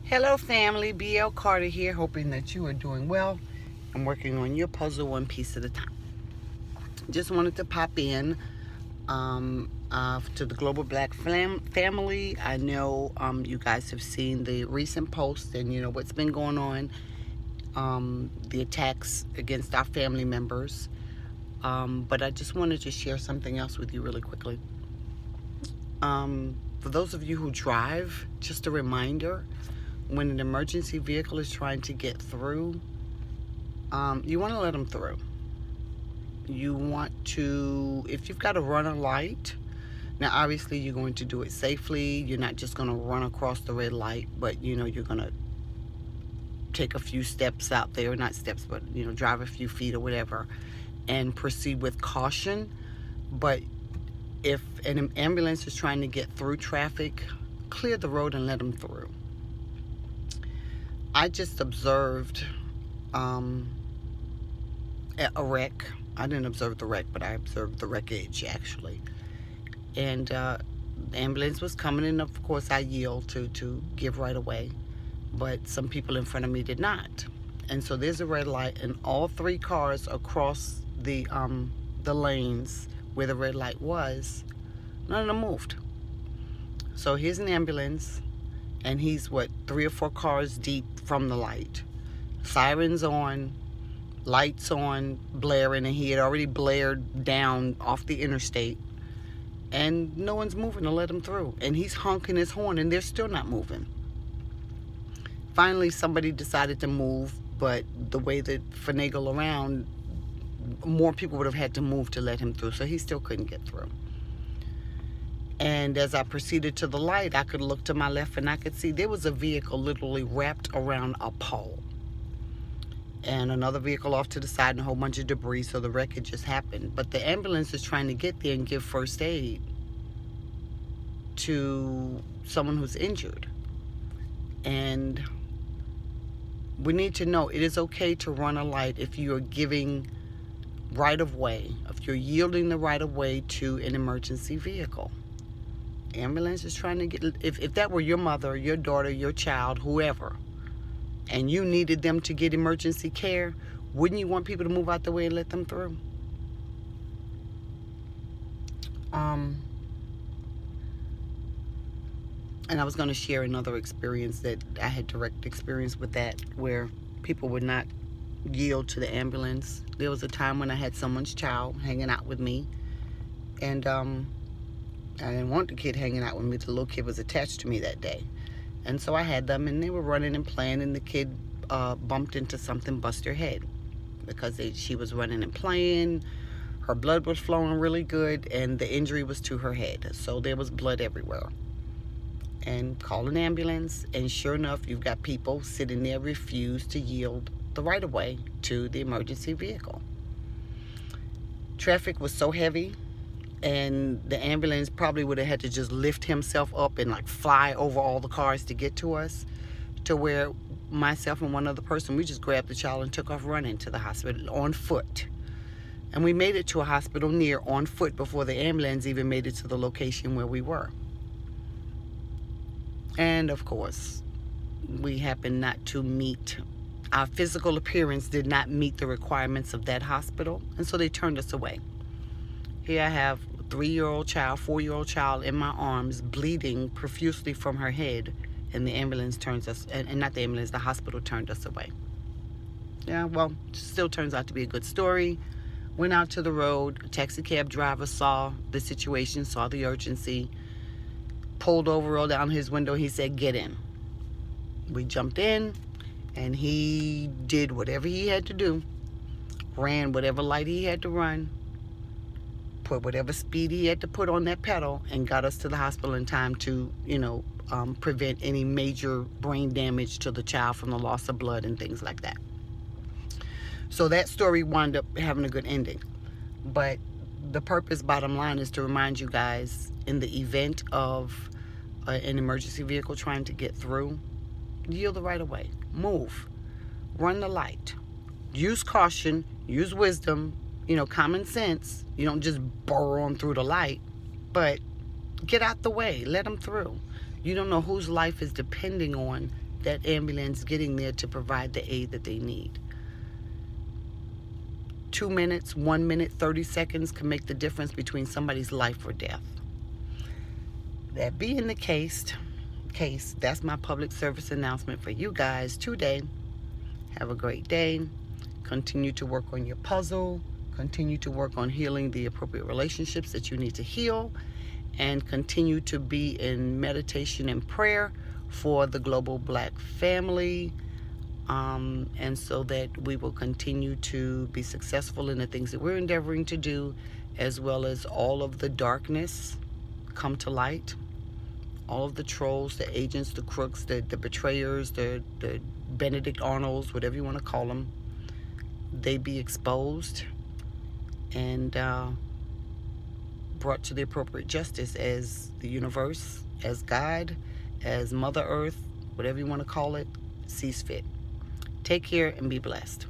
Hello family, BL Carter here, hoping that you are doing well. I'm working on your puzzle one piece at a time. Just wanted to pop in to the Global Black family. I know you guys have seen the recent post and you know what's been going on, the attacks against our family members. But I just wanted to share something else with you really quickly. For those of you who drive, just a reminder, when an emergency vehicle is trying to get through, you want to let them through. You want to, if you've got to run a light, now obviously you're going to do it safely. You're not just going to run across the red light, but you know, you're going to take a few steps out there, not steps, but you know, drive a few feet or whatever and proceed with caution. But if an ambulance is trying to get through traffic, clear the road and let them through. I just observed a wreck. I didn't observe the wreck, but I observed the wreckage actually. And the ambulance was coming, and of course I yield to give right away. But some people in front of me did not. And so there's a red light, and all three cars across the lanes where the red light was, none of them moved. So here's an ambulance, and he's what, 3 or 4 cars deep from the light. Sirens on, lights on, blaring, and he had already blared down off the interstate, and no one's moving to let him through. And he's honking his horn, and they're still not moving. Finally, somebody decided to move, but the way that finagle around, more people would have had to move to let him through, so he still couldn't get through. And as I proceeded to the light, I could look to my left and I could see there was a vehicle literally wrapped around a pole. And another vehicle off to the side and a whole bunch of debris, so the wreckage just happened. But the ambulance is trying to get there and give first aid to someone who's injured. And we need to know it is okay to run a light if you are giving right of way, if you're yielding the right of way to an emergency vehicle. Ambulance is trying to get, if that were your mother, your daughter, your child, whoever, and you needed them to get emergency care, wouldn't you want people to move out the way and let them through? And I was going to share another experience that I had direct experience with that, where people would not yield to the ambulance. There was a time when I had someone's child hanging out with me, and I didn't want the kid hanging out with me. The little kid was attached to me that day. And so I had them, and they were running and playing, and the kid bumped into something, bust her head. Because she was running and playing, her blood was flowing really good, and the injury was to her head. So there was blood everywhere. And call an ambulance, and sure enough, you've got people sitting there refuse to yield the right of way to the emergency vehicle. Traffic was so heavy, and the ambulance probably would have had to just lift himself up and like fly over all the cars to get to us, to where myself and one other person, we just grabbed the child and took off running to the hospital on foot. And we made it to a hospital near on foot before the ambulance even made it to the location where we were. And of course, we happened not to meet, our physical appearance did not meet the requirements of that hospital, and so they turned us away. Here I have a 3-year-old child, 4-year-old child in my arms, bleeding profusely from her head, and the ambulance turns us, and not the ambulance, the hospital turned us away. Yeah, well, still turns out to be a good story. Went out to the road, a taxi cab driver saw the situation, saw the urgency, pulled over, rolled down his window, he said, "Get in." We jumped in, and he did whatever he had to do, ran whatever light he had to run, put whatever speed he had to put on that pedal, and got us to the hospital in time to, prevent any major brain damage to the child from the loss of blood and things like that. So that story wound up having a good ending. But the purpose, bottom line, is to remind you guys, in the event of an emergency vehicle trying to get through, yield the right of way, move, run the light, use caution, use wisdom, common sense. You don't just burrow on through the light, but get out the way, let them through. You don't know whose life is depending on that ambulance getting there to provide the aid that they need. 2 minutes, 1 minute, 30 seconds can make the difference between somebody's life or death. That being the case, that's my public service announcement for you guys today. Have a great day. Continue to work on your puzzle. Continue to work on healing the appropriate relationships that you need to heal. And continue to be in meditation and prayer for the global Black family. And so that we will continue to be successful in the things that we're endeavoring to do, as well as all of the darkness come to light. All of the trolls, the agents, the crooks, the betrayers, the Benedict Arnolds, whatever you want to call them, they be exposed and brought to the appropriate justice as the universe, as God, as Mother Earth, whatever you want to call it, sees fit. Take care and be blessed.